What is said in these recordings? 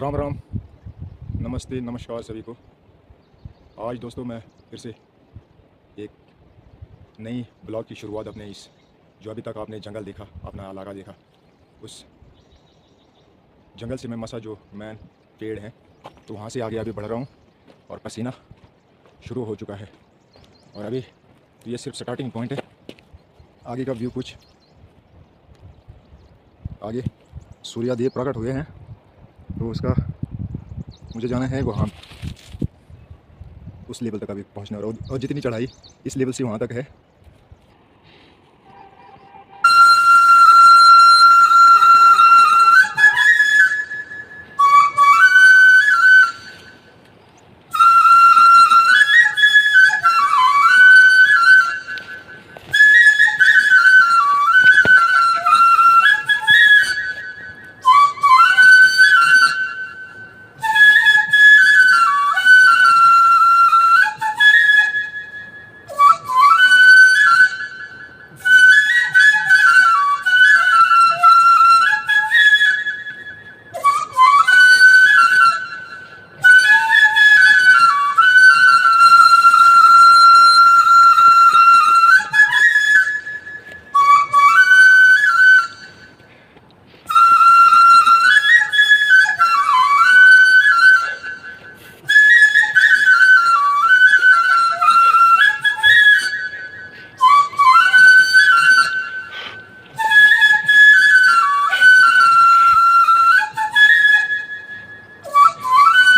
राम राम, नमस्ते, नमस्कार सभी को। आज दोस्तों मैं फिर से एक नई ब्लॉग की शुरुआत अपने इस जो अभी तक आपने जंगल देखा, अपना इलाका देखा, उस जंगल से मैं मसा जो मैन पेड़ हैं, तो वहाँ से आगे अभी बढ़ रहा हूँ और पसीना शुरू हो चुका है। और अभी तो ये सिर्फ स्टार्टिंग पॉइंट है। आगे का व्यू कुछ आगे सूर्यादेव प्रकट हुए हैं, तो उसका मुझे जाना है वहाँ, उस लेवल तक अभी पहुँचना है। और जितनी चढ़ाई इस लेवल से वहाँ तक है,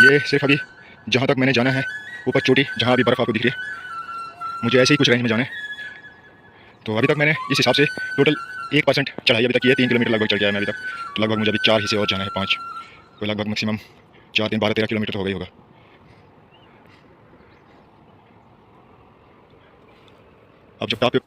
ये सिर्फ अभी जहाँ तक मैंने जाना है, ऊपर चोटी जहाँ अभी बर्फ़ आपको दिख रही है, मुझे ऐसे ही कुछ रेंज में जाना है। तो अभी तक मैंने इस हिसाब से टोटल 1% चढ़ाई अभी तक की है। 3 किलोमीटर लगभग चढ़ गया है मैं अभी तक। तो लगभग मुझे अभी 4 हिस्से और जाना है, 5, तो लगभग मैक्सिमम 4, 3, 12, 13 किलोमीटर तो हो गई होगा। अब जब टॉप पे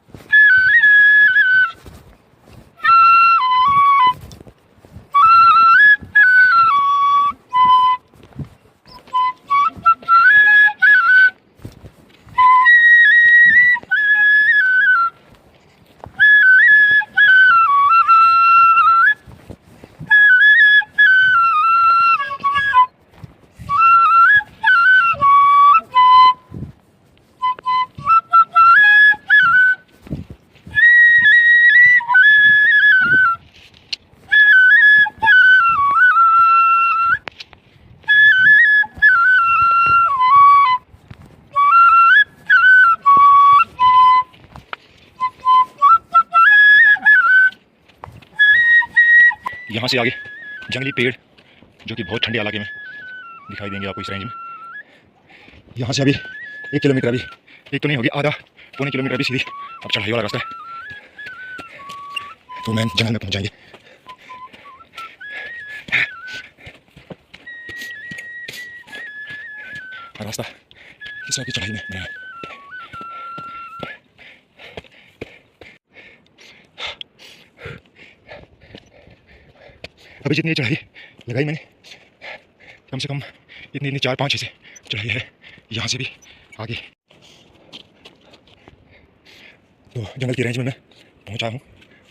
यहाँ से आगे जंगली पेड़ जो कि बहुत ठंडे इलाके में दिखाई देंगे आपको इस रेंज में। यहाँ से अभी 1 किलोमीटर, अभी एक तो नहीं होगी, आधा पौने किलोमीटर अभी सीधी अब चढ़ाई वाला रास्ता है, तो मैं जंगल में पहुँच जाएंगे। रास्ता इस तरह की चढ़ाई में बना है। अभी जितनी चढ़ाई लगाई मैंने, कम से कम इतनी 4-5 हिस्से चढ़ाई है यहाँ से भी आगे। तो जंगल की रेंज में मैं पहुँचा हूँ।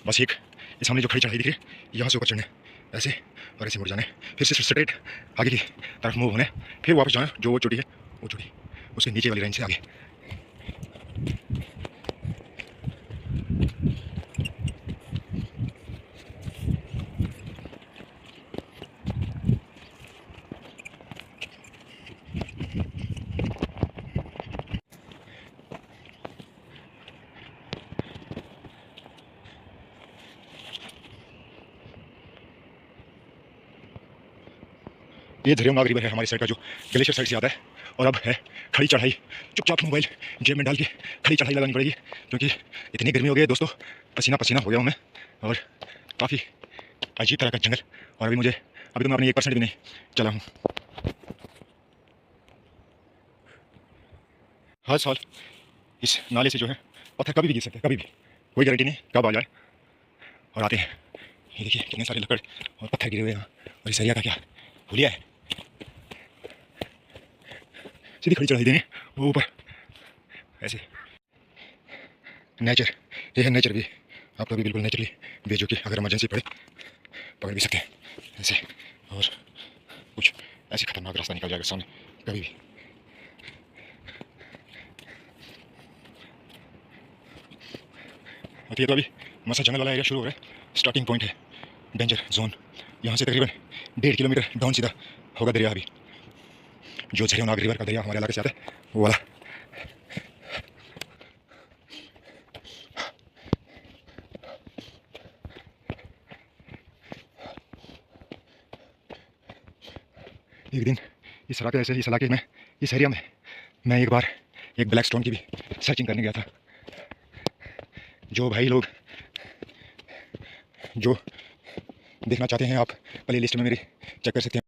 बस एक ये सामने जो खड़ी चढ़ाई दिख रही है, यहाँ से ऊपर चढ़ना है ऐसे और ऐसे मुड़ जाना है, फिर से स्ट्रेट आगे की तरफ मूव होना है, फिर वापस जाना जो वो चोटी है, वो चोटी उसके नीचे वाली रेंज से आगे। ये झरियामाग रिवर है हमारी साइड का, जो ग्लेशियर साइड से आता है। और अब है खड़ी चढ़ाई। चुपचाप मोबाइल जेब में डाल के खड़ी चढ़ाई लगानी पड़ेगी, क्योंकि इतनी गर्मी हो गई है दोस्तों, पसीना पसीना हो गया हूँ मैं, और काफ़ी अजीब तरह का जंगल। और अभी तो मैं अपनी 1% भी नहीं चला हूँ। हर साल इस नाले से जो है पत्थर कभी भी गिर सकते हैं, कभी भी, कोई गारंटी नहीं कब आ जाए। और आते हैं, ये देखिए कितने सारे लकड़ और पत्थर गिरे हुए हैं। और इस एरिया का क्या हुलिया है, सीधी खड़ी चढ़ाई देंगे वो ऊपर ऐसे। नेचर, ये है नेचर भी, आप कभी बिल्कुल नेचुरली भी, जो कि अगर इमरजेंसी पड़े पकड़ भी सकते हैं ऐसे। और कुछ ऐसे खतरनाक रास्ता निकल जाएगा सामने कभी भी। ये तो अभी मसा जंगल वाला एरिया शुरू हो रहा है, स्टार्टिंग पॉइंट है डेंजर जोन। यहाँ से तकरीबन 1.5 किलोमीटर डाउन सीधा होगा दरिया। अभी जो झरियानाग रिवर का दरिया हमारे इलाके से आता है वो वाला। एक दिन इस इलाके में इस एरिया में मैं एक बार एक ब्लैक स्टोन की भी सर्चिंग करने गया था। जो भाई लोग जो देखना चाहते हैं आप प्ले लिस्ट में मेरी चेक कर सकते हैं।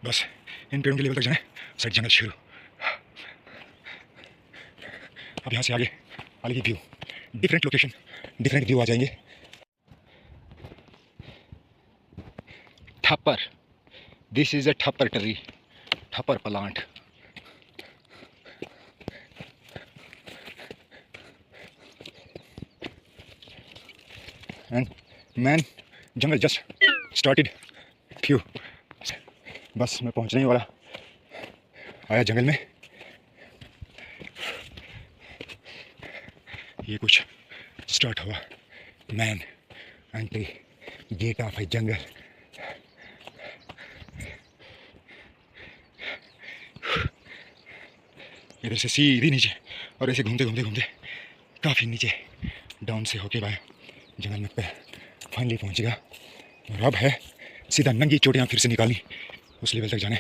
बस इन पेड़ों के लेवल तक जाएं, साइड जंगल शुरू। अब यहाँ से आगे की view, different location, different view आ जाएंगे। ठप्पर, दिस इज अ ठप्पर ट्री, ठप्पर plant. And main jungle just started few, बस मैं पहुंचने ही वाला आया जंगल में। ये कुछ स्टार्ट हुआ, मैन एंट्री गेट ऑफ ए जंगल। इधर से सीधी नीचे और ऐसे घूमते घूमते घूमते काफ़ी नीचे डाउन से होके भाई जंगल में फाइनली पहुंच गया। और अब है सीधा नंगी चोटियाँ फिर से निकालनी, उस लेवल तक जाने।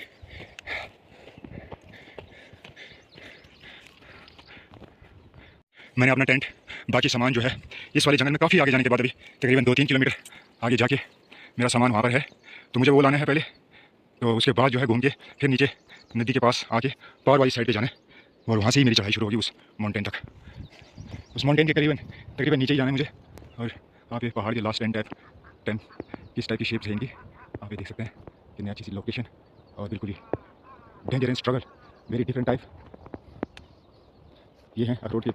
मैंने अपना टेंट, बाकी सामान जो है इस वाले जंगल में काफ़ी आगे जाने के बाद अभी तकरीबन 2-3 किलोमीटर आगे जाके मेरा सामान वहाँ पर है, तो मुझे वो लाना है पहले। तो उसके बाद जो है घूम के फिर नीचे नदी के पास आके पार वाली साइड पे जाना है, और वहाँ से ही मेरी चढ़ाई शुरू होगी उस माउंटेन तक। उस माउंटेन के तकरीबन नीचे ही जाना है मुझे। और आप ये पहाड़ के लास्ट टेन किस टाइप की शेप्स हैं इनकी आप ये देख सकते हैं, कितनी अच्छी सी लोकेशन और बिल्कुल ही danger and struggle, very different type. ये हैं अखरोट के।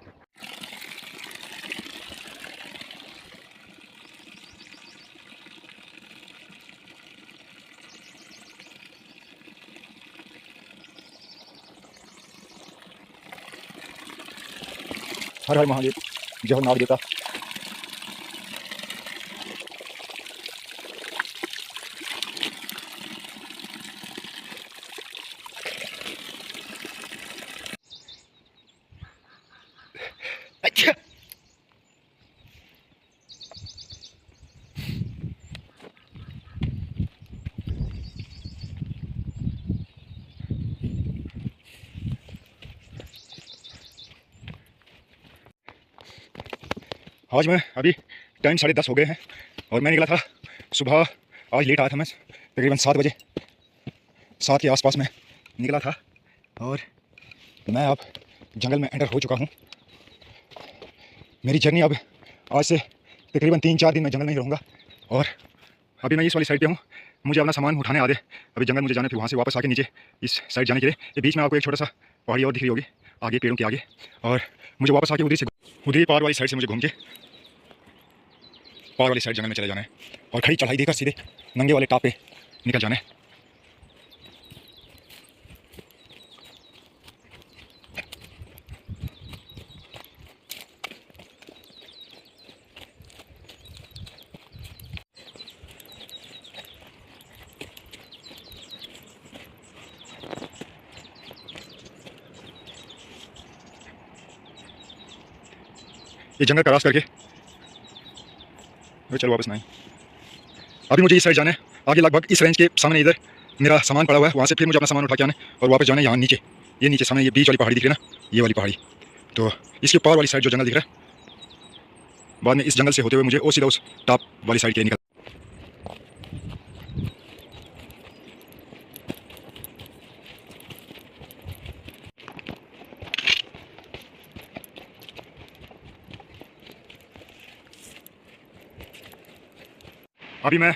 हर हर महादेव, जय हो नाग देवता। अच्छा आज मैं अभी टाइम 10:30 हो गए हैं और मैं निकला था सुबह। आज लेट आया था मैं, तकरीबन 7 बजे, 7 के आसपास में निकला था और मैं अब जंगल में एंटर हो चुका हूँ। मेरी जर्नी अब आज से तकरीबन 3-4 दिन मैं जंगल में ही रहूँगा। और अभी मैं इस वाली साइड पे हूँ, मुझे अपना सामान उठाने आ दे। अभी जंगल मुझे जाना, फिर वहाँ से वापस आके नीचे इस साइड जाने के लिए। ये बीच में आपको एक छोटा सा पहाड़ी और दिख रही होगी आगे पेड़ों के आगे, और मुझे वापस आके उधर ही पार वाली साइड से मुझे घूम के पार वाली साइड जंगल में चले जाना है और खड़ी चढ़ाई देकर सीधे नंगे वाले टॉप पे निकल जाना है। ये जंगल क्रॉस करके चलो वापस नहीं, अभी मुझे इस साइड जाना है। आगे लगभग इस रेंज के सामने इधर मेरा सामान पड़ा हुआ है, वहाँ से फिर मुझे अपना सामान उठा के आना है और वापस जाना है यहाँ नीचे। ये नीचे सामने ये बीच वाली पहाड़ी दिख रही है ना, ये वाली पहाड़ी, तो इसके पार वाली साइड जो जंगल दिख रहा है, बाद में इस जंगल से होते हुए मुझे वो सीधा उस टॉप वाली साइड के निकल। अभी मैं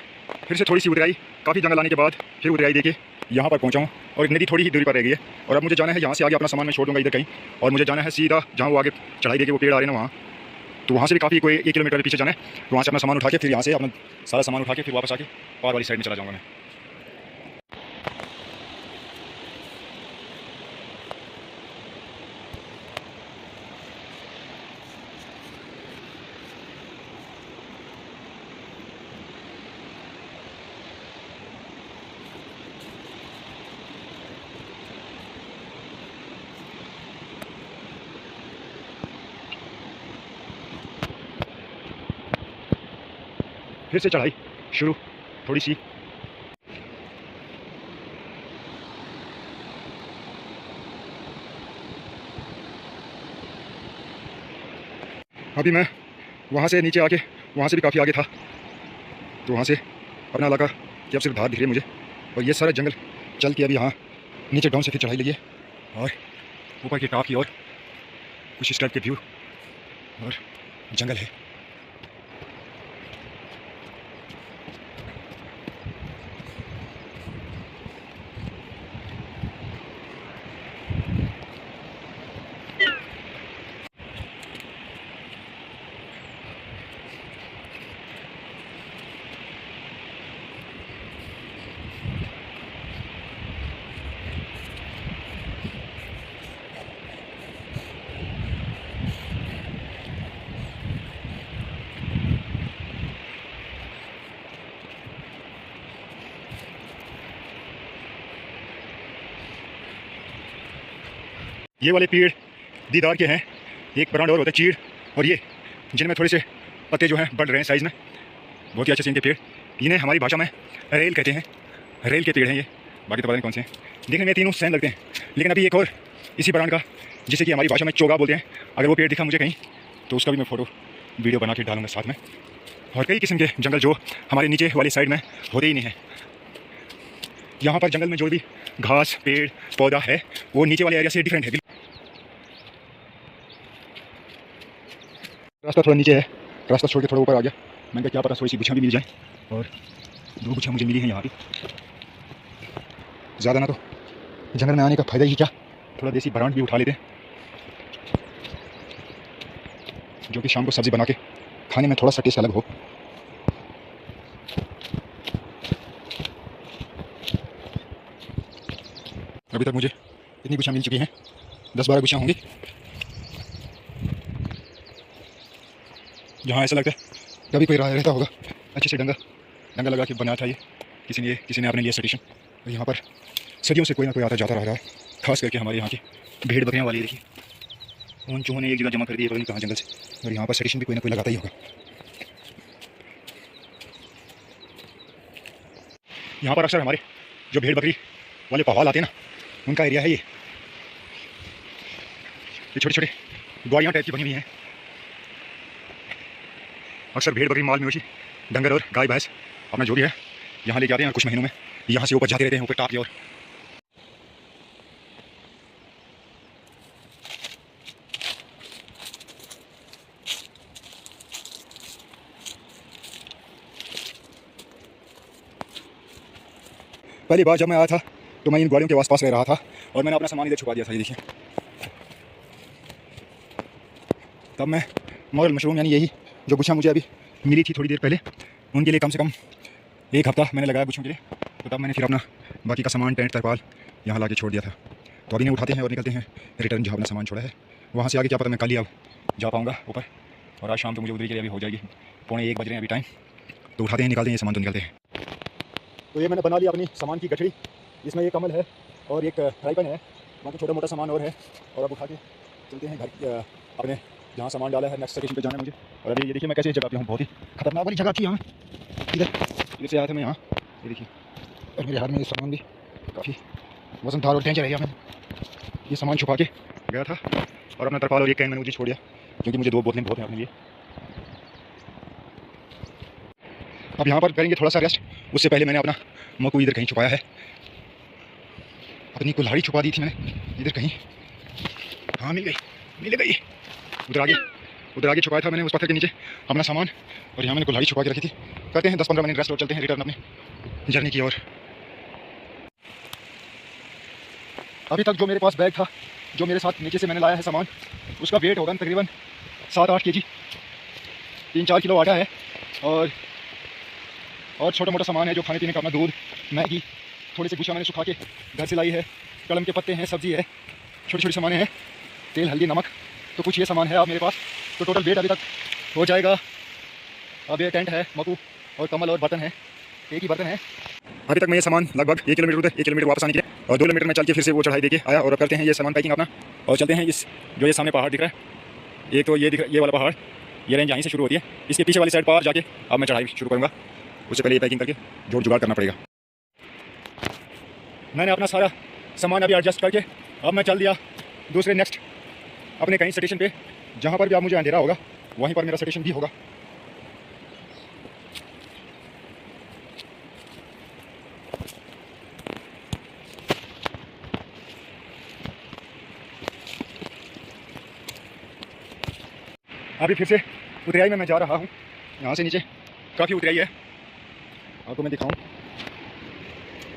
फिर से थोड़ी सी उतराई, काफ़ी जंगल आने के बाद फिर उतराई देके यहाँ पर पहुँचा हूँ और एक नदी थोड़ी ही दूरी पर रह गई है। और अब मुझे जाना है यहाँ से आगे, अपना सामान मैं छोड़ दूँगा इधर कहीं, और मुझे जाना है सीधा जहाँ वो आगे चढ़ाई देके वो पेड़ आ रहे हैं ना वहाँ, तो वहाँ से भी काफ़ी कोई 1 किलोमीटर पीछे जाना है। तो वहाँ से अपना सामान उठा के फिर यहाँ से अपना सारा सामान उठा के फिर वापस आके पार वाली साइड में चला जाऊँगा मैं। फिर से चढ़ाई शुरू थोड़ी सी। अभी मैं वहाँ से नीचे आके वहाँ से भी काफ़ी आगे था, तो वहाँ से अपना इलाका कि अब सिर्फ धार दिख रही है मुझे, और ये सारा जंगल चल के अभी यहाँ नीचे डाउन से फिर चढ़ाई लगी है और ऊपर की टॉप की और कुछ इस टाइप के व्यू और जंगल है। ये वाले पेड़ दीदार के हैं, एक ब्रांड और होता है चीड़, और ये जिनमें थोड़े से पत्ते जो हैं बढ़ रहे हैं साइज़ में, बहुत ही अच्छे से इनके पेड़। इन्हें हमारी भाषा में रेल कहते हैं, रेल के पेड़ हैं ये, बाकी तो पता नहीं कौन से हैं। देखने में तीनों सेम लगते हैं, लेकिन अभी एक और इसी ब्रांड का जिसे कि हमारी भाषा में चोगा बोलते हैं, अगर वो पेड़ दिखा मुझे कहीं तो उसका भी मैं फ़ोटो वीडियो बना के डालूंगा साथ में। और कई किस्म के जंगल जो हमारे नीचे वाली साइड में होते ही नहीं हैं। यहाँ पर जंगल में जो भी घास पेड़ पौधा है वो नीचे वाले एरिया से डिफरेंट है। रास्ता थोड़ा नीचे है, रास्ता छोड़ के थोड़ा ऊपर आ गया। मैंने कहा क्या पता थोड़ी सी गुच्छियाँ भी मिल जाएँ, और 2 गुच्छियाँ मुझे मिली हैं यहाँ पे। ज़्यादा ना तो जंगल में आने का फ़ायदा ही क्या, थोड़ा देसी ब्रांड भी उठा लेते हैं जो कि शाम को सब्ज़ी बना के खाने में थोड़ा सा टेस्ट अलग हो। अभी तक मुझे इतनी गुच्छियाँ मिल चुकी हैं, 10-12 गुच्छियाँ होंगी। जहाँ ऐसा लगता है कभी कोई रहा रहता होगा, अच्छे से डंगा लगा के बनाया था ये किसी ने अपने लिए स्टेशन। और यहाँ पर सदियों से कोई ना कोई आता जाता रह रहा है, खास करके हमारे यहाँ की भेड़ बकरियाँ वाली। देखिए उन चूहों ने एक जगह जमा कर दी है, पता नहीं कहाँ जंगल से, और यहाँ पर स्टेशन भी कोई ना कोई लगाता ही होगा। यहाँ पर अक्सर हमारे जो भेड़ बकरी वाले पहाड़ आते हैं ना, उनका एरिया है ये छोटे छोटे ग्वारियाँ टाइप की बनी हुई हैं। अक्सर भेड़ बकरी माल मवेशी डंगर और गाय भैंस अपना जो भी है यहाँ लेके आते हैं, और कुछ महीनों में यहाँ से ऊपर जाते रहते हैं, ऊपर टाप की ओर। पहली बार जब मैं आया था तो मैं इन ग्वालियों के आसपास रह रहा था, और मैंने अपना सामान इधर छुपा दिया था। ये देखिए, तब मैं मॉरल मशरूम यानी यही जो गुच्छा मुझे अभी मिली थी थोड़ी देर पहले, उनके लिए कम से कम 1 हफ्ता मैंने लगाया गुच्छों के लिए। तो तब मैंने फिर अपना बाकी का सामान टेंट तरपाल यहाँ ला के छोड़ दिया था। तो अभी इन्हें उठाते हैं और निकलते हैं रिटर्न जहाँ अपना सामान छोड़ा है वहाँ से। आगे क्या पता मैं कल ही अब जा पाऊँगा ऊपर, और आज शाम तो मुझे उधर के लिए अभी हो जाएगी, 1:45 बज रहे हैं अभी टाइम। तो उठाते हैं, निकालते हैं ये सामान, तो निकलते हैं। तो ये मैंने बना लिया अपनी सामान की गठड़ी, इसमें एक कमल है और एक फ्राई पैन है, बाकी छोटा मोटा सामान और है। और अब उठा के चलते हैं घर अपने जहाँ सामान डाला है, नेक्स्ट स्टेशन पे जाना है मुझे। और अभी ये देखिए मैं कैसे जगह पे हूँ, बहुत ही खतरनाक वाली जगह थी यहाँ। इधर से आया था मैं यहाँ, ये देखिए, और मेरे हाथ में ये सामान भी काफ़ी वजनदार और डेंजर है। मैंने ये सामान छुपा के गया था, और अपना तरपाल और एक कैन मैंने मुझे छोड़ दिया, क्योंकि मुझे 2 बोतलें बहुत हैं अपने लिए। अब यहाँ पर करेंगे थोड़ा सा रेस्ट, उससे पहले मैंने अपना मकू इधर कहीं छुपाया है, अपनी कुल्हाड़ी छुपा दी थी मैंने इधर कहीं। हाँ मिल गई। उधर आगे छुपाया था मैंने उस पत्थर के नीचे अपना सामान, और यहाँ मैंने कुल्हाड़ी छुपा के रखी थी। करते हैं 10-15 मिनट रेस्ट और चलते हैं रिटर्न अपने जर्नी की ओर। अभी तक जो मेरे पास बैग था, जो मेरे साथ नीचे से मैंने लाया है सामान, उसका वेट होगा तकरीबन 7-8 kg। 3-4 किलो आटा है और छोटा मोटा सामान है जो खाने पीने का, अपना दूध, मैगी, थोड़ी सी गुच्छा मैंने सुखा के घर से लाई है, कलम के पत्ते हैं, सब्ज़ी है, छोटी छोटी सामानें हैं, तेल, हल्दी, नमक, तो कुछ ये सामान है आप मेरे पास। तो टोटल वेट अभी तक हो जाएगा। अब ये टेंट है, मकू और कमल और बर्तन है, एक ही बर्तन है। अभी तक मैं ये सामान लगभग 1 किलोमीटर उधर 1 किलोमीटर वापस आने के लिए और 2 किलोमीटर में चल के फिर से वो चढ़ाई देके आया। और अब करते हैं ये सामान पैकिंग अपना और चलते हैं इस जो ये सामने पहाड़ दिख रहा है, एक तो ये दिख रहा है, ये वाला पहाड़, ये रेंज यहीं से शुरू होती है। इसके पीछे वाली साइड पार जाके अब मैं चढ़ाई शुरू करूँगा। उससे पहले ये पैकिंग करके जोड़ जुगाड़ करना पड़ेगा। मैंने अपना सारा सामान अभी एडजस्ट करके अब मैं चल दिया दूसरे नेक्स्ट अपने कहीं स्टेशन पे, जहाँ पर भी आप मुझे अंधेरा होगा वहीं पर मेरा स्टेशन भी होगा। अभी फिर से उतराई में मैं जा रहा हूँ। यहाँ से नीचे काफ़ी उतराई है, आपको मैं दिखाऊँ।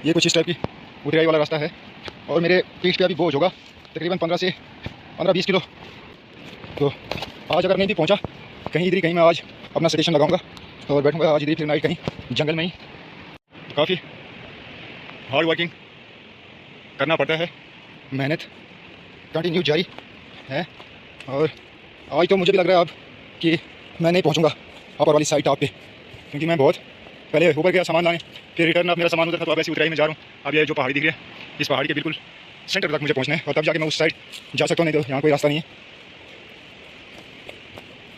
ये कुछ इस टाइप की उतराई वाला रास्ता है और मेरे पीठ पे अभी बोझ होगा तकरीबन 15-20 किलो। तो आज अगर नहीं भी पहुँचा, कहीं इधर ही कहीं मैं आज अपना स्टेशन लगाऊंगा और बैठूंगा आज इधर ही, फिर नाइट कहीं जंगल में ही। काफ़ी हार्ड वर्किंग करना पड़ता है, मेहनत कंटिन्यू जारी है। और आज तो मुझे भी लग रहा है अब कि मैं नहीं पहुंचूंगा ऊपर वाली साइड टॉप पे, क्योंकि मैं बहुत पहले ऊपर गया सामान लाने, फिर रिटर्न अब मेरा सामान उधर था, तो अब ऐसी उतराई में जा रहा हूँ। अब ये जो पहाड़ी दिख रही है, इस पहाड़ी के बिल्कुल सेंटर तक मुझे पहुंचना है और तब जाके मैं उस साइड जा सकता हूँ, नहीं तो यहाँ कोई रास्ता नहीं है।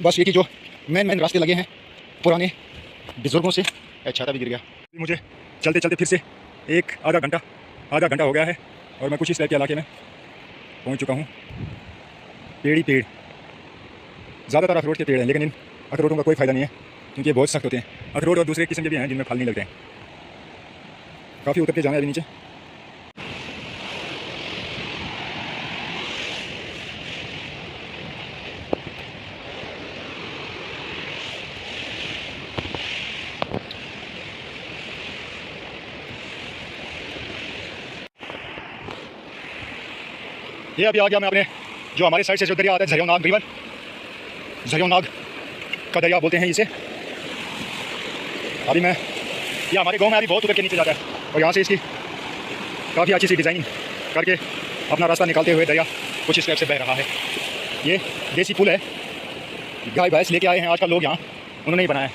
बस ये कि जो मेन रास्ते लगे हैं पुराने बुजुर्गों से। छाता भी गिर गया। मुझे चलते चलते फिर से आधा घंटा हो गया है और मैं कुछ इस टाइप के इलाके में पहुँच चुका हूँ। पेड़ ही पेड़, ज़्यादातर अखरोट के पेड़ हैं, लेकिन इन अखरोटों का कोई फ़ायदा नहीं है क्योंकि ये बहुत सख्त होते हैं। अखरोट और दूसरे किस्म के भी हैं जिनमें फल नहीं लगते हैं। काफ़ी उतर के जाना है अभी नीचे। ये अभी आ गया मैं अपने जो हमारे साइड से जो दरिया आता है, झरियोनाग रिवर, झरियोनाग का दरिया बोलते हैं इसे। अभी मैं ये हमारे गांव में अभी बहुत उतर के नीचे जाता है और यहाँ से इसकी काफ़ी अच्छी सी डिज़ाइनिंग करके अपना रास्ता निकालते हुए दरिया कुछ इस टाइप से बह रहा है। ये देसी पुल है, गाय भैंस लेके आए हैं आजकल लोग यहाँ, उन्होंने ही बनाया है।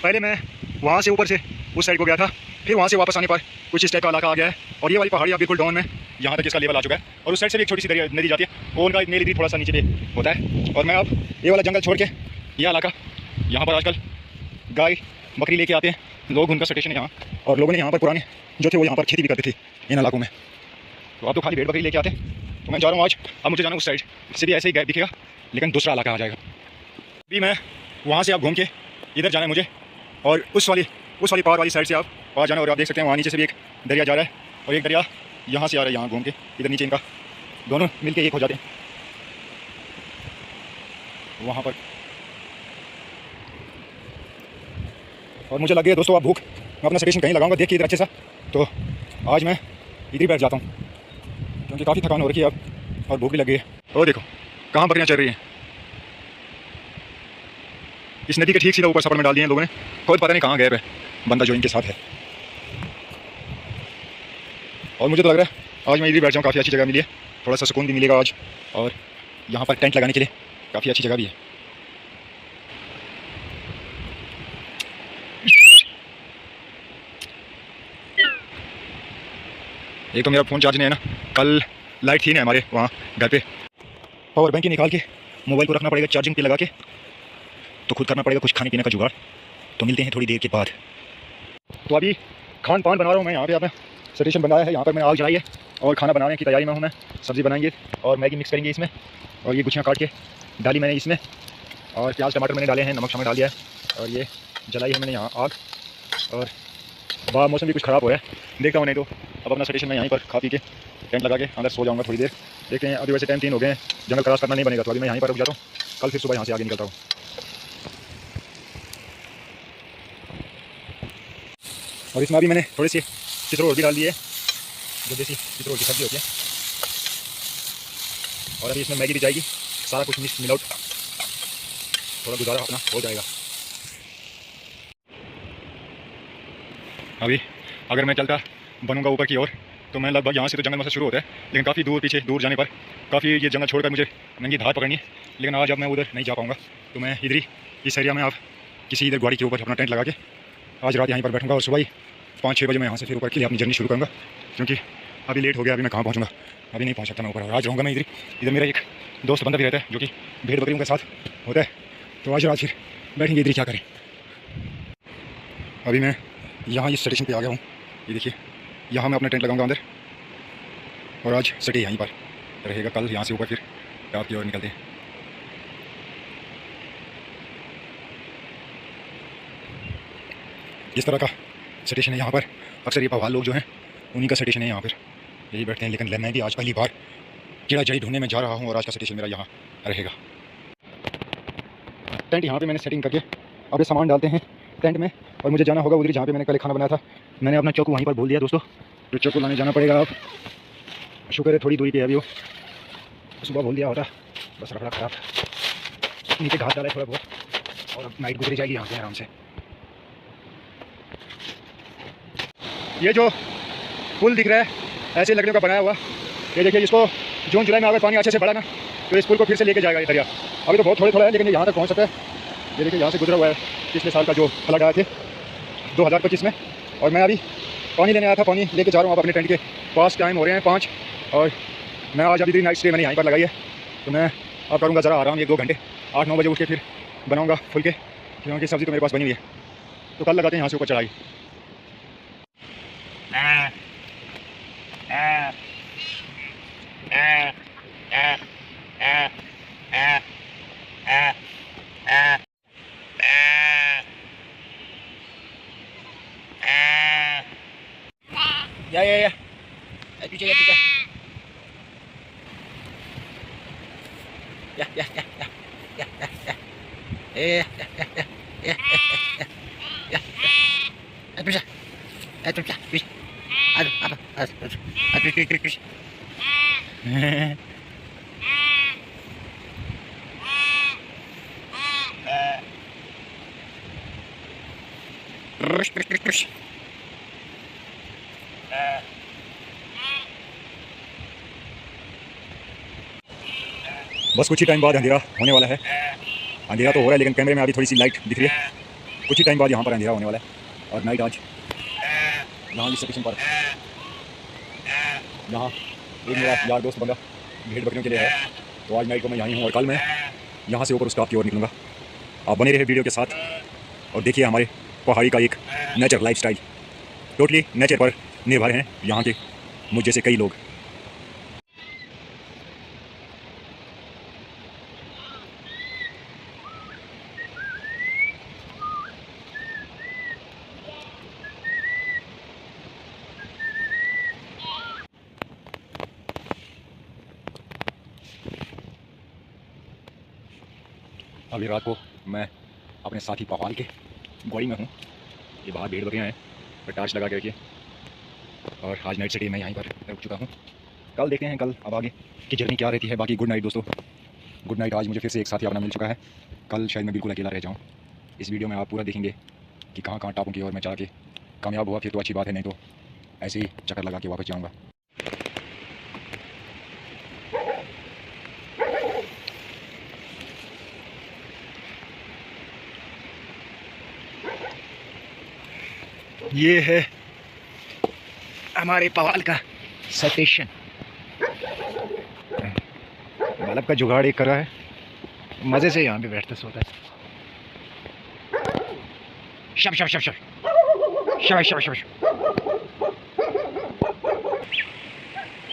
पहले मैं वहाँ से ऊपर से उस साइड को गया था, फिर वहाँ से वापस आने पर कुछ इस टाइप का इलाका आ गया है और ये वाली पहाड़ी अब बिल्कुल डाउन में यहाँ तक इसका लेवल आ चुका है। और उस साइड से भी एक छोटी सी दरिया नदी जाती है और उनका मेल भी थोड़ा सा नीचे पे होता है। और मैं अब ये वाला जंगल छोड़ के यह इलाका, यहाँ पर आजकल गाय बकरी लेके आते हैं लोग, उनका स्टेशन है यहाँ। और लोगों ने यहाँ पर पुराने जो थे वो यहाँ पर खेती भी करते थे इन इलाकों में, तो अब तो खाली भेड़ बकरी लेके आते हैं। तो मैं जा रहा हूँ आज, अब मुझे जाना उस साइड से भी ऐसे ही गैप दिखेगा लेकिन दूसरा इलाका आ जाएगा। अभी मैं वहाँ से आप घूम के इधर जाना है मुझे और उस वाली पार वाली साइड से आप पार जाना। और आप देख सकते हैं वहाँ नीचे से भी एक दरिया जा रहा है और एक दरिया यहाँ से आ रहा है, यहाँ घूम के इधर नीचे, इनका दोनों मिलके एक हो जाते हैं वहाँ पर। और मुझे लग गया दोस्तों आप भूख, मैं अपना स्टेशन कहीं लगाऊंगा देख के इधर अच्छे सा, तो आज मैं इधर ही बैठ जाता हूँ क्योंकि काफ़ी थकान हो रखी है अब और भूख भी लग गई है। और देखो कहाँ बकरियाँ चल रही हैं, इस नदी के ठीक सीधा ऊपर सफर में डाल दिए हैं लोगों ने, कोई पता नहीं कहाँ गए है बंदा जो इनके साथ है। और मुझे तो लग रहा है आज मैं इधर बैठ जाऊँ, काफ़ी अच्छी जगह मिली है, थोड़ा सा सुकून भी मिलेगा आज और यहाँ पर टेंट लगाने के लिए काफ़ी अच्छी जगह भी है। एक तो मेरा फ़ोन चार्ज नहीं है ना, कल लाइट थी ना हमारे वहाँ घर पे, पावर बैंक ही निकाल के मोबाइल को रखना पड़ेगा चार्जिंग पे लगा के, तो खुद करना पड़ेगा कुछ खाने पीने का जुगाड़। तो मिलते हैं थोड़ी देर के बाद। तो अभी खान पान बना रहा हूँ मैं, यहाँ पे आपने स्टेशन बनाया है, यहाँ पर मैं आग जलाई है और खाना बनाने की तैयारी में हूँ मैं। सब्ज़ी बनाएंगे और मैगी मिक्स करेंगे इसमें, और ये गुच्छियाँ काट के डाली मैंने इसमें, और प्याज टमाटर मैंने डाले हैं, नमक शमक डाल दिया है, और ये जलाई है मैंने यहाँ आग। और बाहर मौसम भी कुछ ख़राब हो रहा है, देखता हूँ नहीं तो अब अपना स्टेशन में यहीं पर खा पी के टेंट लगा के अंदर सो जाऊँगा थोड़ी देर। देखते हैं, अभी वैसे टाइम 3 हो गए हैं, जंगल क्रॉस करना नहीं बनेगा, तो अभी मैं यहीं पर रुक जाता हूँ, कल फिर सुबह यहाँ से आगे निकलता हूँ। और इसमें अभी मैंने थोड़ी सी चित्रोड़ भी डाल दी है, जो देसी चित्रोड़ की सब्ज़ी होती है, और अभी इसमें मैगी भी जाएगी सारा कुछ मिक्स मिलाउट थोड़ा गुजारा अपना हो जाएगा। अभी अगर मैं चलता बनूंगा ऊपर की ओर तो मैं लगभग यहाँ से तो जंगल मसा शुरू होता है, लेकिन काफ़ी दूर पीछे दूर जाने पर काफ़ी ये जंगल छोड़कर मुझे नंगी धार पकड़नी है। लेकिन आज अब मैं उधर नहीं जा पाऊँगा, तो मैं इधर ही इस एरिया में अब किसी इधर गाड़ी के ऊपर अपना टेंट लगा के आज रात यहीं पर बैठूंगा और सुबह ही 5-6 बजे मैं यहाँ से फिर ऊपर के लिए अपनी जर्नी शुरू करूँगा, क्योंकि अभी लेट हो गया। अभी मैं कहाँ पहुँचूँगा, अभी नहीं पहुँच सकता मैं ऊपर। और आज रहूँगा मैं इधर मेरा एक दोस्त बंदा भी रहता है जो कि भेड़ बकरियों के साथ होता है, तो आज रात फिर बैठेंगे इधर। क्या करें, अभी मैं यहाँ इस स्टेशन पे आ गया हूँ। ये देखिए, यहाँ मैं अपना टेंट लगाऊंगा अंदर और आज स्टे यहीं पर रहेगा। कल यहाँ से ऊपर फिर टॉप की ओर निकलते हैं। इस तरह का स्टेशन है यहाँ पर। अक्सर ये पवाल लोग जो हैं उन्हीं का स्टेशन है यहाँ पर, यही बैठते हैं। लेकिन मैं भी आज पहली बार कीड़ा जड़ी ढूंढने में जा रहा हूँ और आज का स्टेशन मेरा यहाँ रहेगा। टेंट यहाँ पे मैंने सेटिंग करके अब ये सामान डालते हैं टेंट में और मुझे जाना होगा उधर जहाँ पे मैंने पहले खाना बनाया था। मैंने अपना चौकू वहीं पर भूल दिया दोस्तों, तो चौकू लाने जाना पड़ेगा। अब शुक्र है थोड़ी दूरी पे है अभी वो, सुबह भूल दिया होता, बस रखड़ा खराब नीचे घास डाला है थोड़ा बहुत और अब नाइट गुजरी जाएगी यहाँ से आराम से। ये जो पुल दिख रहा है ऐसे लकड़ियों का बनाया हुआ, ये देखिए, इसको जून जुलाई में अगर पानी अच्छे से बढ़ा ना तो इस पुल को फिर से लेके जाएगा ये दरिया। अभी तो बहुत थोड़ा है लेकिन ये यहाँ तक पहुँच सकता है। ये देखिए, यहाँ से गुजरा हुआ है पिछले साल का जो फ्लड आए थे 2025 में, और मैं अभी पानी लेने आया था, पानी लेके जा रहा हूँ अब अपने टेंट के पास। टाइम हो रहे हैं 5 और मैं आज अभी नाइट स्टे मैंने यहीं पर लगाई है, तो मैं अब करूँगा ज़रा आराम 1-2 घंटे। 8-9 बजे उठ के फिर बनाऊँगा फुलके, क्योंकि सब्ज़ी तो मेरे पास बनी हुई है, तो कल लगाते हैं यहाँ से ऊपर चढ़ाई। या पीछे या बस कुछ ही टाइम बाद अंधेरा होने वाला है। अंधेरा तो हो रहा है लेकिन कैमरे में अभी थोड़ी सी लाइट दिख रही है। कुछ ही टाइम बाद यहाँ पर अंधेरा होने वाला है और नाइट आज यहाँ इस स्टेशन पर यहाँ एक मेरा यार दोस्त बंदा भेड़ बकरियों के लिए है, तो आज नाइट को मैं यहीं हूँ और कल मैं यहाँ से ऊपर उस टॉप की ओर निकलूँगा। आप बने रहे वीडियो के साथ और देखिए हमारे पहाड़ी का एक नेचर लाइफस्टाइल। टोटली नेचर पर निर्भर हैं यहाँ के मुझ जैसे कई लोग। अभी रात को मैं अपने साथी पहाड़ के गाड़ी में हूँ। ये बाहर भेड़ बकरियाँ हैं, पर टार्च लगा के रखिए। और आज नाइट सिटी मैं यहीं पर रुक चुका हूँ। कल देखते हैं कल अब आगे की जर्नी क्या रहती है। बाकी गुड नाइट दोस्तों, गुड नाइट। आज मुझे फिर से एक साथी अपना मिल चुका है। कल शायद मैं बिल्कुल अकेला रह जाऊँ। इस वीडियो में आप पूरा देखेंगे कि कहाँ कहाँ टापों की ओर मैं चला के कामयाब हुआ, फिर तो अच्छी बात है, नहीं तो ऐसे ही चक्कर लगा के वापस जाऊँगा। ये है हमारे पवाल का स्टेशन। बल्ब का जुगाड़ एक करा है, मज़े से यहाँ पे बैठते सोता है। शब शब शब शब शब शब शब।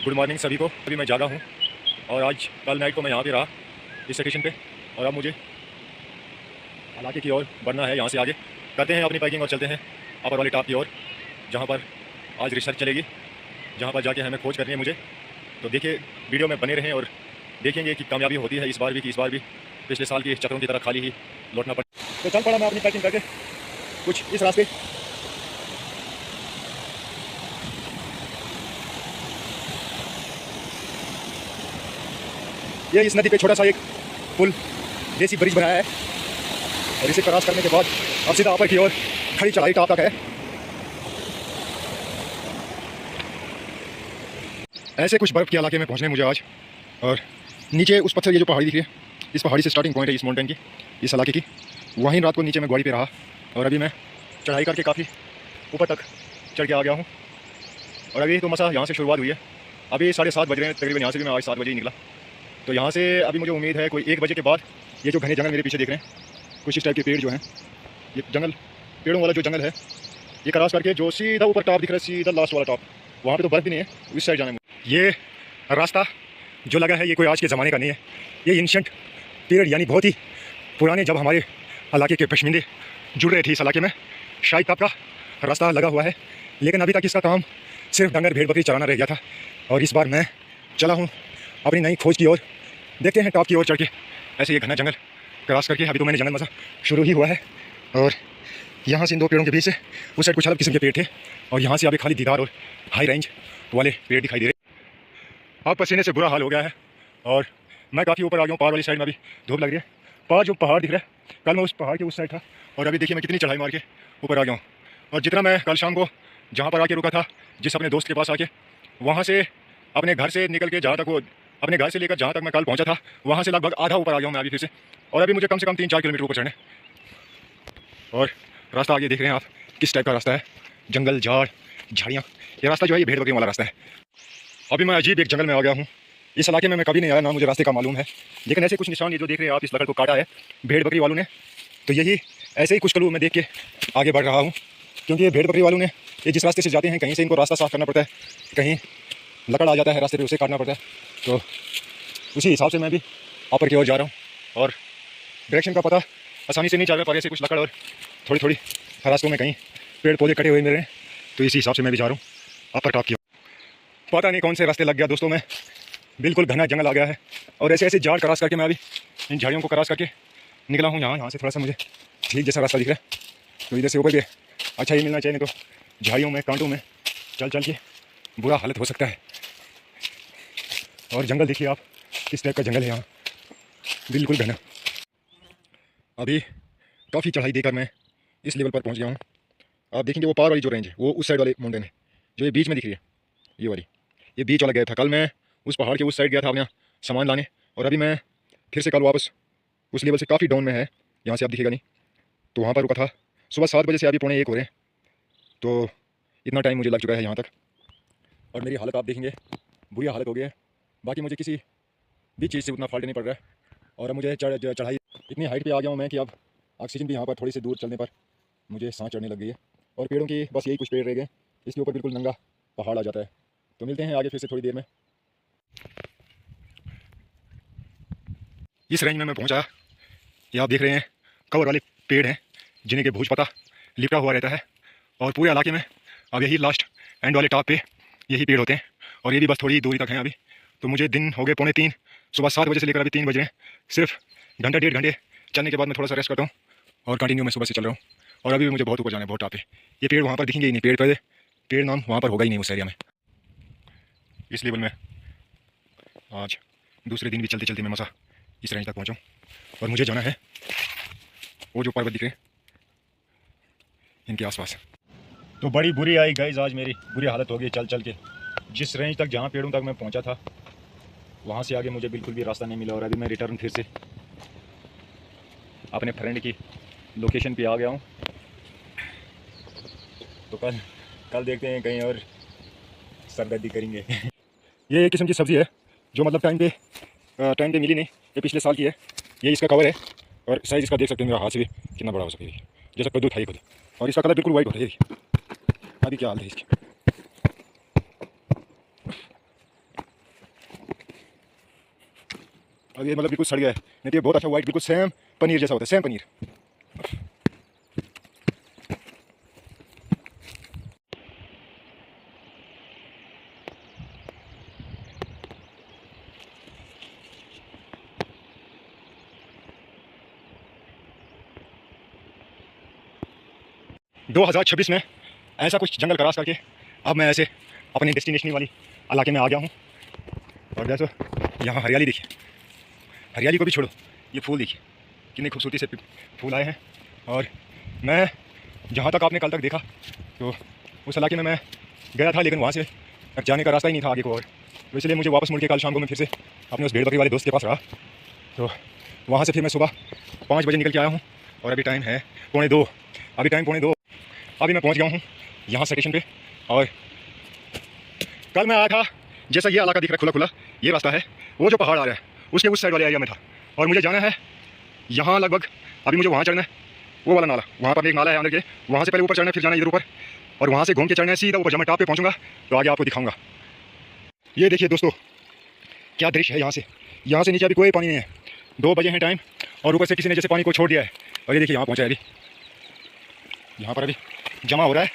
गुड मॉर्निंग सभी को। अभी मैं जागा हूँ और आज कल नाइट को मैं यहाँ पे रहा इस स्टेशन पे, और अब मुझे इलाके की ओर बढ़ना है। यहाँ से आगे करते हैं अपनी पैकिंग और चलते हैं अपर वाली टॉप की ओर, जहाँ पर आज रिसर्च चलेगी, जहाँ पर जाके हमें खोज करनी है मुझे। तो देखिए वीडियो में बने रहें और देखेंगे कि कामयाबी होती है इस बार भी, कि इस बार भी पिछले साल के चक्रों की तरह खाली ही लौटना पड़ा। तो चल पड़ा मैं अपनी पैकिंग करके कुछ इस रास्ते। ये इस नदी पे छोटा सा एक पुल देसी ब्रिज बनाया है और इसे क्रॉस करने के बाद अब सीधा ऊपर की ओर खड़ी चढ़ाई टॉप तक है। ऐसे कुछ बर्फ़ के इलाके में पहुंचने मुझे आज, और नीचे उस पत्थर, ये जो पहाड़ी दिख रही है, इस पहाड़ी से स्टार्टिंग पॉइंट है इस माउंटेन की, इस इलाके की। वहीं रात को नीचे मैं गाड़ी पे रहा और अभी मैं चढ़ाई करके काफ़ी ऊपर तक चढ़ के आ गया हूँ। और अभी तो मसा यहाँ से शुरुआत हुई है। अभी 7:30 बज रहे हैं तकरीबन। यहाँ से भी मैं आज 7 बजे ही निकला, तो यहाँ से अभी मुझे उम्मीद है कोई 1 बजे के बाद ये जो घने जंगल मेरे पीछे देख रहे हैं, कुछ इस टाइप के पेड़ जो हैं, ये जंगल, पेड़ों वाला जो जंगल है, ये क्रॉस करके जो सीधा ऊपर टॉप दिख रहा है, सीधा लास्ट वाला टॉप, वहाँ पे तो बर्फ़ भी नहीं है, उस साइड जाना है। ये रास्ता जो लगा है ये कोई आज के ज़माने का नहीं है, ये एंशिएंट पीरियड यानी बहुत ही पुराने, जब हमारे इलाके के बशिंदे जुड़ रहे थे इस इलाके में, शायद तब का रास्ता लगा हुआ है। लेकिन अभी तक इसका काम सिर्फ डंगर भेड़ बकरी चराना रह गया था। और इस बार मैं चला हूँ अपनी नई खोज की ओर। देखते हैं टॉप की ओर चढ़ के ऐसे ये घना जंगल क्रॉस करके। अभी तो मैंने जंगल मज़ा शुरू ही हुआ है और यहाँ से इन दो पेड़ों के बीच से उस साइड कुछ अलग किस्म के पेड़ थे और यहाँ से अभी खाली दीदार और हाई रेंज वाले पेड़ दिखाई दे रहे। अब पसीने से बुरा हाल हो गया है और मैं काफ़ी ऊपर आ गया हूँ। पहाड़ वाली साइड में अभी धूप लग रही है। जो पहाड़ दिख रहा है, कल मैं उस पहाड़ के उस साइड था और अभी देखिए मैं कितनी चढ़ाई मार के ऊपर आ गया हूँ। और जितना मैं कल शाम को जहाँ पर आके रुका था, जिस अपने दोस्त के पास आके, वहाँ से अपने घर से निकल के जहाँ तक वो अपने घर से लेकर जहाँ तक मैं कल पहुँचा था, वहाँ से लगभग आधा ऊपर आ गया हूँ मैं अभी फिर से। और अभी मुझे कम से कम 3-4 किलोमीटर ऊपर चढ़ने। और रास्ता आगे देख रहे हैं आप किस टाइप का रास्ता है, जंगल, झाड़, झाड़ियाँ। ये रास्ता जो है ये भेड़ बकरियों वाला रास्ता है। अभी मैं अजीब एक जंगल में आ गया हूँ। इस इलाके में मैं कभी नहीं आया, ना मुझे रास्ते का मालूम है, लेकिन ऐसे कुछ निशान ये जो देख रहे हैं आप, इस लकड़ को काटा है भेड़ बकरी वालों ने। तो यही ऐसे ही कुछ क्लू मैं देख के आगे बढ़ रहा हूँ, क्योंकि ये भेड़ बकरी वालों ने ये जिस रास्ते से जाते हैं, कहीं से इनको रास्ता साफ करना पड़ता है, कहीं लकड़ आ जाता है रास्ते पे, उसे काटना पड़ता है। तो उसी हिसाब से मैं भी ऊपर की ओर जा रहा हूँ और डायरेक्शन का पता आसानी से नहीं चल रहा, पर ऐसे कुछ लकड़ और थोड़ी थोड़ी रास्तों में कहीं पेड़ पौधे कटे हुए मिल रहे हैं। तो इसी हिसाब से मैं भी जा रहा हूँ अपर टॉप की ओर। पता नहीं कौन से रास्ते लग गया दोस्तों, मैं बिल्कुल घना जंगल आ गया है और ऐसे ऐसे झाड़ क्रॉस करके मैं अभी इन झाड़ियों को क्रॉस करके निकला हूँ। यहाँ से थोड़ा सा मुझे ठीक जैसा रास्ता दिख रहा है, तो इधर से ऊपर के अच्छा ही मिलना चाहिए, नहीं तो झाड़ियों में, कांटों में चल चल के बुरा हालत हो सकता है। और जंगल देखिए आप किस टाइप का जंगल है यहाँ, बिल्कुल घना। अभी काफ़ी चढ़ाई देकर मैं इस लेवल पर पहुँच गया हूँ। आप देखेंगे वो पार वाली जो रेंज है वो उस साइड वाले माउंटेन है, जो ये बीच में दिख रही है, ये वाली, ये बीच वाला गया था। कल मैं उस पहाड़ के उस साइड गया था अपना सामान लाने, और अभी मैं फिर से कल वापस उस लेवल से काफ़ी डाउन में है, यहाँ से आप दिखेगा नहीं, तो वहाँ पर रुका था। सुबह 7 बजे से अभी 12:45 हो रहे हैं, तो इतना टाइम मुझे लग चुका है यहाँ तक। और मेरी हालत आप देखेंगे बुरी हालत हो गई है। बाकी मुझे किसी भी चीज़ से उतना फॉल्ट नहीं पड़ रहा है। और अब मुझे चढ़ाई इतनी हाइट पे आ गया हूँ मैं कि अब ऑक्सीजन भी यहाँ पर थोड़ी सी दूर चलने पर मुझे सांस चढ़ने लग गई है। और पेड़ों की बस यही कुछ पेड़ रह गए, इसके ऊपर बिल्कुल नंगा पहाड़ आ जाता है। तो मिलते हैं आगे फिर से थोड़ी देर में। इस रेंज में मैं पहुँचा, ये आप देख रहे हैं कवर वाले पेड़ हैं जिन्हें के भूज पता लिपटा हुआ रहता है। और पूरे इलाके में अब यही लास्ट एंड वाले टॉप पे यही पेड़ होते हैं, और ये भी बस थोड़ी दूरी तक हैं अभी। तो मुझे दिन हो गए 2:45, सुबह 7 बजे से लेकर अभी 3 बज रहे हैं। सिर्फ घंटा 1.5 घंटे चलने के बाद मैं थोड़ा सा रेस्ट करता हूँ और कंटिन्यू मैं सुबह से चल रहा हूँ। और अभी भी मुझे बहुत ऊपर जाना है, बहुत टॉप पे। ये पेड़ वहाँ पर दिखेंगे ही नहीं, पेड़ नाम वहाँ पर होगा ही नहीं उस एरिया में। इस लेवल में आज दूसरे दिन भी चलते चलते मैं मसा इस रेंज तक पहुँचा। और मुझे जाना है वो जो पर्वत दिख रहे हैं इनके आसपास। तो बड़ी बुरी आई गाइस, आज मेरी बुरी हालत हो गई चल चल के। जिस रेंज तक, जहाँ पेड़ों तक मैं पहुँचा था, वहाँ से आगे मुझे बिल्कुल भी रास्ता नहीं मिला। और अभी मैं रिटर्न फिर से अपने फ्रेंड की लोकेशन पे आ गया हूँ। तो कल देखते हैं कहीं और सरदर्दी करेंगे। ये एक किस्म की सब्ज़ी है जो मतलब टाइम पे मिली नहीं, ये पिछले साल की है। ये इसका कवर है और साइज़ इसका देख सकते हैं, मेरा हाथ से भी कितना बड़ा हो सके, जैसा कद्दू था ही खुद। और इसका कलर बिल्कुल वाइट हो रहा है। अभी क्या हाल है इसकी। अब ये मतलब बिल्कुल सड़ गया है, नहीं तो ये बहुत अच्छा वाइट, बिल्कुल सेम पनीर जैसा होता है, सेम पनीर। दो 2026 में ऐसा कुछ जंगल क्रॉस करके अब मैं ऐसे अपने डेस्टिनेशन वाली इलाके में आ गया हूँ। और जैसे यहाँ हरियाली देखिए, हरियाली को भी छोड़ो, ये फूल देखिए कितनी खूबसूरती से फूल आए हैं। और मैं जहाँ तक आपने कल तक देखा तो उस इलाके में मैं गया था, लेकिन वहाँ से जाने का रास्ता ही नहीं था आगे को। और तो इसलिए मुझे वापस मुड़ के कल शाम को मैं फिर से अपने उस भेड़ बकरी वाले दोस्त के पास रहा। तो वहाँ से फिर मैं सुबह 5 बजे निकल के आया हूँ और अभी टाइम है 1:45। अभी टाइम 1:45। अभी मैं पहुँच गया हूँ यहाँ स्टेशन पे। और कल मैं आया था, जैसा ये इलाका दिख रहा है खुला खुला, ये रास्ता है, वो जो पहाड़ आ रहा है उसके उस साइड वाले एरिया में था। और मुझे जाना है यहाँ लगभग, अभी मुझे वहाँ चढ़ना है, वो वाला नाला, वहाँ पर एक नाला है अंदर के, वहाँ से पहले ऊपर चढ़ना है, फिर जाना इधर ऊपर, और वहाँ से घूम के चढ़ना है सीधा ऊपर। जब मैं टॉप पे पहुँचूंगा तो आगे आपको दिखाऊंगा। ये देखिए दोस्तों क्या दृश्य है यहाँ से नीचे अभी कोई पानी नहीं है। 2 बजे हैं टाइम और ऊपर से किसी ने जैसे पानी को छोड़ दिया है। और ये देखिए यहाँ पहुँचा है अभी, यहाँ पर अभी जमा हो रहा है,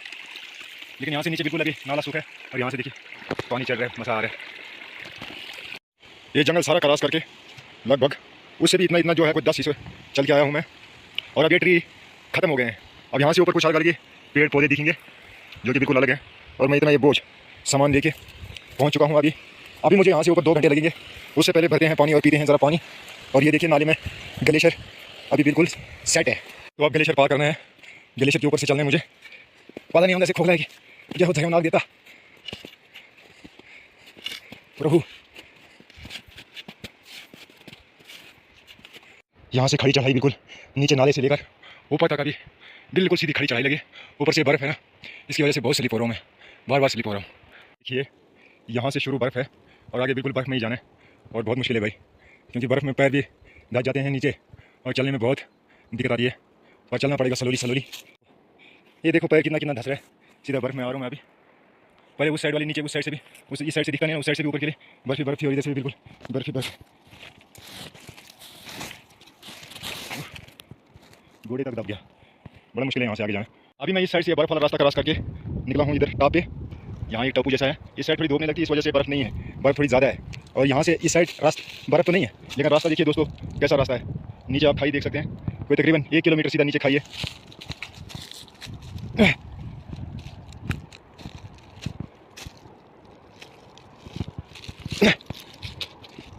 लेकिन यहाँ से नीचे बिल्कुल अभी नाला सूखा है। और यहाँ से देखिए पानी चल रहा है, मज़ा आ रहा है। ये जंगल सारा क्रॉस करके लगभग उससे भी इतना जो है कोई 10 हिस्से चल के आया हूँ मैं। और अब ये ट्री ख़त्म हो गए हैं। अब यहाँ से ऊपर कुछ अलग अलग पेड़ पौधे दिखेंगे जो कि बिल्कुल अलग हैं। और मैं इतना ये बोझ सामान लेके पहुँच चुका हूँ। अभी मुझे यहाँ से ऊपर 2 घंटे लगेंगे। उससे पहले भरते हैं पानी और पीते हैं ज़रा पानी। और ये देखिए नाले में ग्लेशियर अभी बिल्कुल सेट है। तो अब ग्लेशियर पार करना है, ग्लेशियर के ऊपर से चलना है मुझे। पता नहीं हम ऐसे खोखला है कि मुझे हो धर्मनाक देता प्रभु। यहाँ से खड़ी चढ़ाई बिल्कुल नीचे नाले से लेकर ऊपर तक अभी बिल्कुल सीधी खड़ी चढ़ाई लगी। ऊपर से बर्फ़ है ना, इसकी वजह से बहुत स्लिप हो रहा हूँ मैं, बार बार स्लिप हो रहा हूँ। देखिए यहाँ से शुरू बर्फ़ है और आगे बिल्कुल बर्फ़ में ही जाना है। और बहुत मुश्किल है भाई, क्योंकि बर्फ़ में पैर भी दब जाते हैं नीचे और चलने में बहुत दिक्कत आ रही है। और चलना पड़ेगा स्लोली। ये देखो पैर कितना धस रहा है, सीधा बर्फ़ में आ रहा हूँ मैं अभी। पहले उस साइड वाली नीचे, उस साइड से भी, इस साइड से दिखता नहीं है, उस साइड से भी ऊपर के लिए बर्फ़ थी और इधर से भी बिल्कुल बर्फ़ घोड़े तक दब गया। बड़ा मुश्किल है यहाँ से आगे जाना। अभी मैं इस साइड से बर्फ़ वाला रास्ता क्रॉस करके निकला हूँ इधर टॉप पे। यहाँ एक टापू जैसा है, इस साइड थोड़ी धूप नहीं लगती, इस वजह से बर्फ़ नहीं है, बर्फ़ थोड़ी ज़्यादा है। और यहाँ से इस साइड बर्फ़ तो नहीं है, लेकिन रास्ता देखिए दोस्तों कैसा रास्ता है। नीचे आप खाई देख सकते हैं, कोई तकरीबन 1 किलोमीटर सीधा नीचे खाई है।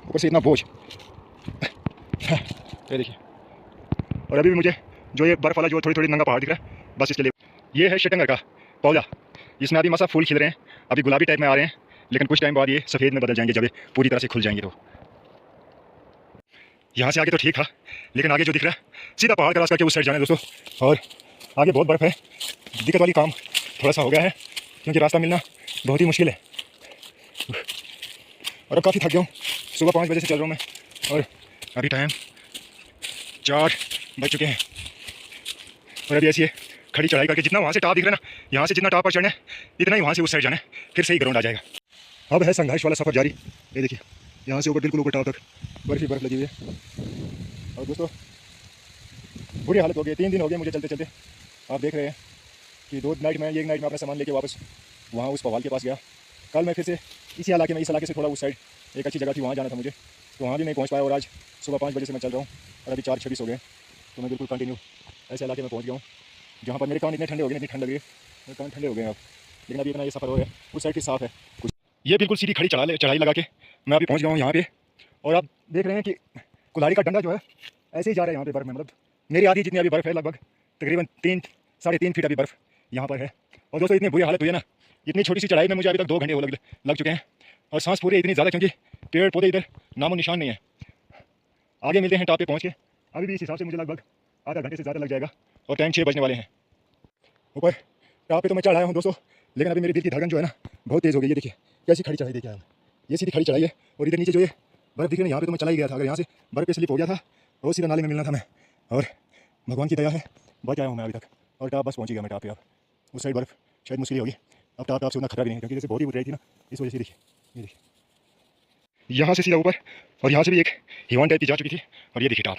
ऊपर से इतना बोझ, ये देखिए। और अभी भी मुझे जो ये बर्फ़ वाला जो थोड़ी नंगा पहाड़ दिख रहा है, बस इसके लिए ये है शटंगर का पौधा। इसमें अभी मसा फूल खिल रहे हैं, अभी गुलाबी टाइप में आ रहे हैं, लेकिन कुछ टाइम बाद ये सफ़ेद में बदल जाएंगे जब ये पूरी तरह से खुल जाएंगे। तो यहाँ से आगे तो ठीक था, लेकिन आगे जो दिख रहा है सीधा पहाड़ क्रॉस करके उस साइड जाना है दोस्तों। और आगे बहुत बर्फ़ है, दिक्कत वाली काम थोड़ा सा हो गया है, क्योंकि रास्ता मिलना बहुत ही मुश्किल है। और अब काफ़ी थक गया हूँ, सुबह 5 बजे से चल रहा हूँ मैं, और अभी टाइम 4 बज चुके हैं। और अभी ऐसी खड़ी चढ़ाई करके जितना वहाँ से टॉप दिख रहा है ना, यहाँ से जितना टॉप पर चढ़ना है इतना ही वहाँ से उस साइड जाना है, फिर सही ग्राउंड आ जाएगा। अब है संघर्ष वाला सफ़र जारी। ये देखिए यहाँ से ऊपर बिल्कुल ऊपर टॉप तक बर्फ़ ही बर्फ़ लगी हुई है। और दोस्तों बुरी हालत हो गई, 3 दिन हो गए मुझे चलते चलते। आप देख रहे हैं कि एक नाइट में अपना सामान लेके वापस वहाँ उस पवाल के पास गया। कल मैं फिर से इस इलाके से थोड़ा उस साइड एक अच्छी जगह थी, वहाँ जाना था मुझे, तो वहाँ भी नहीं पहुँच पाया। और आज सुबह 5 बजे से मैं चल रहा हूँ और अभी 4:26 हो गए। तो मैं बिल्कुल कंटिन्यू ऐसे इलाके में पहुँच गया हूँ जहाँ पर मेरे कान इतने ठंडे हो गए, इतनी ठंड लग रही है, मेरे कान ठंडे हो गए अब। लेकिन अभी इतना ये सफ़र हो रहा है, उस साइड की साफ़ है कुछ। ये बिल्कुल सीधी खड़ी चढ़ाई लगा के मैं अभी पहुँच गया हूँ यहाँ पे। और आप देख रहे हैं कि कुल्हाड़ी का डंडा जो है ऐसे ही जा रहा है यहाँ पे बर्फ़ में, मतलब मेरी आधी जितनी अभी बर्फ़ है, लगभग तकरीबन 3-3.5 फीट अभी बर्फ़ यहाँ पर है। और दोस्तों इतनी बुरी हालत हुई है ना, इतनी छोटी सी चढ़ाई में मुझे अभी तक 2 घंटे लग चुके हैं। और सांस पूरी इतनी ज़्यादा, क्योंकि पेड़ पौधे इधर नामो निशान नहीं है। आगे मिलते हैं टॉप पे पहुँच के। अभी भी इस हिसाब से मुझे लगभग आधा घंटे से ज़्यादा लग जाएगा और टाइम 6 बजने वाले हैं। ऊपर टॉप पे तो मैं चढ़ आया हूँ दोस्तों, लेकिन अभी मेरी दिल की धड़कन जो है ना बहुत तेज़ हो गई। ये देखिए कैसी खड़ी चढ़ाई देखिए आया हूँ, ये सीधी खड़ी चढ़ाई है। और इधर नीचे जो ये बर्फ़ दिख रही है, यहाँ पे तो मैं चला ही गया था। अगर यहाँ से बर्फ़ पे स्लिप हो गया था बहुत सीधा नाले में मिलना था मैं। और भगवान की दया है बच आया हूँ मैं अभी तक, और टॉप बस पहुँच गया मैं टॉप पे। अब उस साइड बर्फ़ शायद मुश्किल होगी, अब टॉप से उतना खतरा भी नहीं है, क्योंकि जैसे बहुत ही ऊँचाई थी ना, इस वजह से देखिए ये देखिए यहाँ से सीधा ऊपर। और यहाँ से भी एक हिवान टाइप की जा चुकी थी। और ये देखिए टॉप,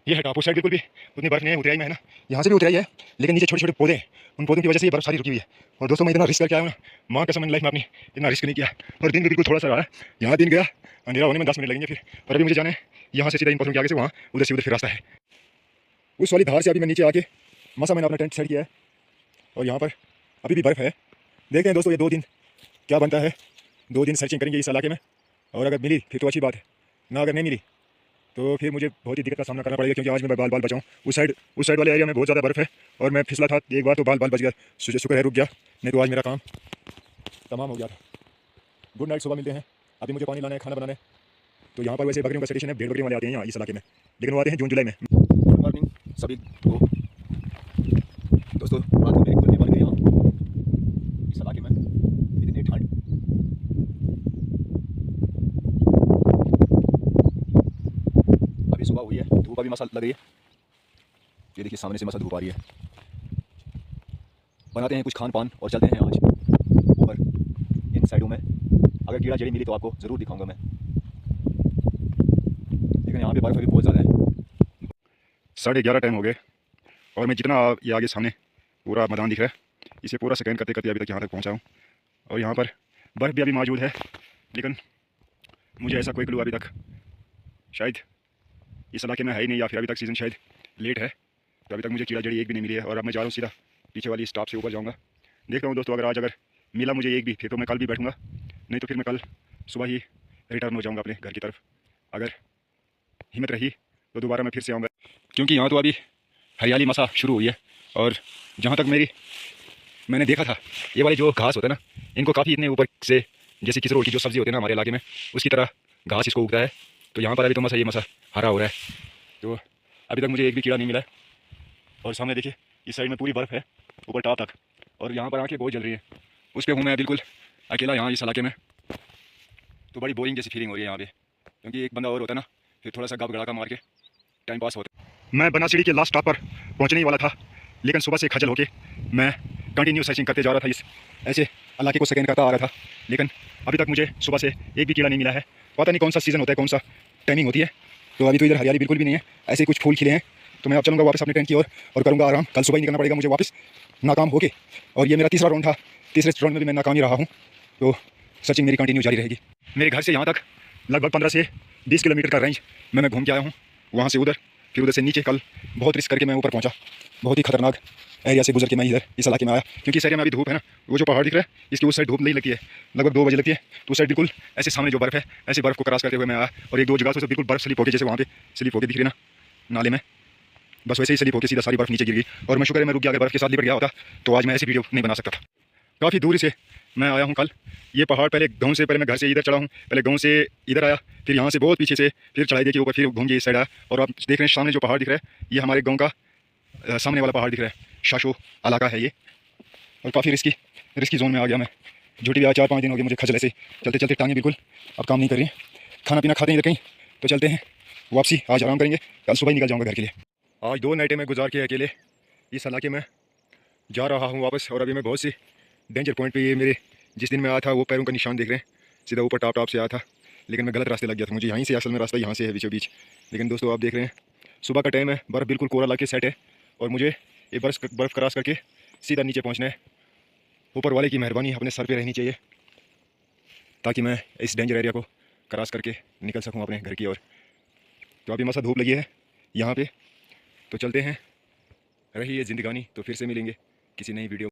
ये है टॉप। उस साइड बिल्कुल भी उतनी बर्फ़ नहीं है, उतराई में है ना, यहाँ से भी उतराई है, लेकिन नीचे छोटे छोटे पौधे हैं, उन पौधों की वजह से ये बर्फ़ सारी रुकी हुई है। और दोस्तों मैं इतना रिस्क करके आया हूँ ना, माँ कसम मैंने लाइफ में अपनी इतना रिस्क नहीं किया। और दिन भी बिल्कुल थोड़ा सा रहा है, यहाँ दिन गया, अंधेरा होने में 10 मिनट लगेंगे फिर। और अभी मुझे जाना है यहाँ से सीधा इन पत्थरों के आगे से वहाँ, उधर से उधर फिर रास्ता है उस वाली धार से। अभी मैं नीचे आके मसा मैंने अपना टेंट सेट किया है, और यहाँ पर अभी भी बर्फ़ है। देखते हैं दोस्तों ये 2 दिन क्या बनता है। 2 दिन सर्चिंग करेंगे इस इलाके में, और अगर मिली फिर तो अच्छी बात है, ना अगर नहीं मिली तो फिर मुझे बहुत ही दिक्कत का सामना करना पड़ेगा, क्योंकि आज मैं बाल बचाऊँ। उस साइड वाले एरिया में बहुत ज़्यादा बर्फ़ है और मैं फिसला था एक बार तो बाल बच गया। शुक्र है रुक गया, नहीं तो आज मेरा काम तमाम हो गया था। गुड नाइट, सुबह मिलते हैं। अभी मुझे पानी लाना है, खाना बनाना है। तो यहाँ पर वैसे बकरियों का स्टेशन है, भेड़ बकरियों वाले आते हैं यहाँ इस इलाके में, लेकिन वो आते हैं जून जुलाई में। गुड मॉर्निंग सभी को। दोस्तों रात को मेरी खुली बन गई यहाँ इस इलाके में, इतनी ठंड। अभी सुबह हुई है, धूप अभी मसा लग रही है। ये देखिए सामने से मसा धूप आ रही है। बनाते हैं कुछ खान पान और चलते हैं आज ऊपर इन साइडों में। अगर कीड़ा जड़ी मिली तो आपको ज़रूर दिखाऊंगा मैं, लेकिन यहाँ पे बर्फ़ अभी बहुत ज़्यादा है। 11:30 टाइम हो गए और मैं जितना ये आगे सामने पूरा मैदान दिख रहा है, इसे पूरा स्कैन करते करते अभी तक यहाँ तक पहुँचा हूँ। और यहाँ पर बर्फ़ भी अभी मौजूद है, लेकिन मुझे ऐसा कोई क्लू अभी तक शायद इस इलाके में है ही नहीं, या फिर अभी तक सीज़न शायद लेट है, तो अभी तक मुझे कीड़ा जड़ी एक भी नहीं मिली है। और अब मैं जा रहा हूँ सीधा पीछे वाली स्टॉप से ऊपर जाऊँगा। देखता हूँ दोस्तों, अगर मिला मुझे एक भी, फिर तो मैं कल भी बैठूँगा, नहीं तो फिर मैं कल सुबह ही रिटर्न हो जाऊँगा अपने घर की तरफ। अगर हिम्मत रही तो दोबारा मैं फिर से आऊँगा, क्योंकि यहाँ तो अभी हरियाली मसा शुरू हुई है। और जहाँ तक मैंने देखा था, ये वाले जो घास होता है ना, इनको काफ़ी इतने ऊपर से, जैसे किसरोल की जो सब्ज़ी होती है ना हमारे इलाके में, उसकी तरह घास इसको उगता है। तो यहाँ पर अभी तो ये मसा हरा हो रहा है, तो अभी तक मुझे एक भी कीड़ा नहीं मिला है। और सामने देखिए इस साइड में पूरी बर्फ़ है ऊपर टॉप तक, और यहाँ पर आँखें बहुत जल रही है। उस पर हूँ मैं बिल्कुल अकेला यहाँ इस इलाके में। तो बड़ी बोरिंग जैसी फीलिंग हो रही है यहाँ पे, क्योंकि एक बंदा और होता है ना, फिर थोड़ा सा गप गड़ाका मार के टाइम पास होता है। मैं बनासीढ़ी के लास्ट स्टॉप पर पहुँचने ही वाला था, लेकिन सुबह से खजल होके मैं कंटिन्यू सर्चिंग करते जा रहा था, इस ऐसे इलाके को स्कैन करता आ रहा था, लेकिन अभी तक मुझे सुबह से एक भी कीड़ा नहीं मिला है। पता नहीं कौन सा सीज़न होता है, कौन सा टाइमिंग होती है। तो अभी तो इधर हरियाली बिल्कुल भी नहीं है, ऐसे कुछ फूल खिले हैं। तो मैं अब चलूँगा वापस अपने टेंट की ओर और करूँगा आराम। कल सुबह ही निकलना पड़ेगा मुझे वापस नाकाम होके, और ये मेरा तीसरा राउंड था। तीसरे राउंड में भी मैं नाकाम ही रहा हूँ, तो सर्चिंग मेरी कंटिन्यू जारी रहेगी। मेरे घर से यहाँ तक लगभग 15 से 20 किलोमीटर का रेंज में मैं घूम के आया हूँ। वहाँ से उधर, फिर उधर से नीचे। कल बहुत रिस्क करके मैं ऊपर पहुँचा, बहुत ही खतरनाक एरिया से गुजर के मैं इधर इस इलाके में आया, क्योंकि इस एरिया में अभी धूप है ना, वो जो पहाड़ दिख रहा है इसकी उस साइड धूप नहीं लगती है, लगभग 2 बजे लगती है। तो उस साइड बिल्कुल ऐसे सामने जो बर्फ़ है, ऐसे बर्फ़ को क्रॉस करते हुए मैं आया, और एक दो जगह से बिल्कुल बर्फ़ स्लिप होकर, जैसे वहाँ पे स्लिप होकर दिख रही ना नाले में, बस वैसे ही स्लिप होकर सीधा सारी बर्फ़ नीचे गिर गई। और मैं शुक्र है मैं रुक गया, अगर बर्फ़ के साथ लिपट गया होता तो आज मैं ऐसी वीडियो नहीं बना सकता था। काफ़ी दूर से मैं आया हूँ कल। ये पहाड़ पहले गाँव से, पहले मैं घर से इधर चढ़ा हूँ, पहले गाँव से इधर आया, फिर यहाँ से बहुत पीछे से फिर चढ़ाई देखिए ऊपर, फिर घूम के इस साइड आया। और आप देख रहे हैं सामने जो पहाड़ दिख रहा है, ये हमारे गाँव का सामने वाला पहाड़ दिख रहा है, शाशो इलाका है ये। और काफ़ी रिस्की जोन में आ गया मैं। झूठी भी आज 4-5 दिन हो गए मुझे खजल ऐसे चलते चलते, टांगें बिल्कुल अब काम नहीं कर रही हैं। खाना पीना खाते हैं इधर कहीं, तो चलते हैं वापसी। आज आराम करेंगे, कल सुबह ही निकल जाऊँगा घर के लिए। आज 2 नाइटें मैं गुजार के अकेले इस इलाके में जा रहा हूँ वापस। और अभी मैं बहुत सी डेंजर पॉइंट पे, ये मेरे जिस दिन मैं आया था वो पैरों का निशान देख रहे हैं, सीधा ऊपर टॉप से आया था, लेकिन मैं गलत रास्ते लग गया था। मुझे यहीं से असल में रास्ता यहाँ से है बीचों बीच। लेकिन दोस्तों आप देख रहे हैं सुबह का टाइम है, बर्फ़ बिल्कुल कोरा लग के सेट है, और मुझे ये बर्फ़ क्रॉस करके सीधा नीचे पहुँचना है। ऊपर वाले की मेहरबानी अपने सर पे रहनी चाहिए, ताकि मैं इस डेंजर एरिया को क्रॉस करके निकल सकूँ अपने घर की ओर। तो अभी मसा धूप लगी है यहाँ पे, तो चलते हैं। रही है ज़िंदगानी, तो फिर से मिलेंगे किसी नई वीडियो।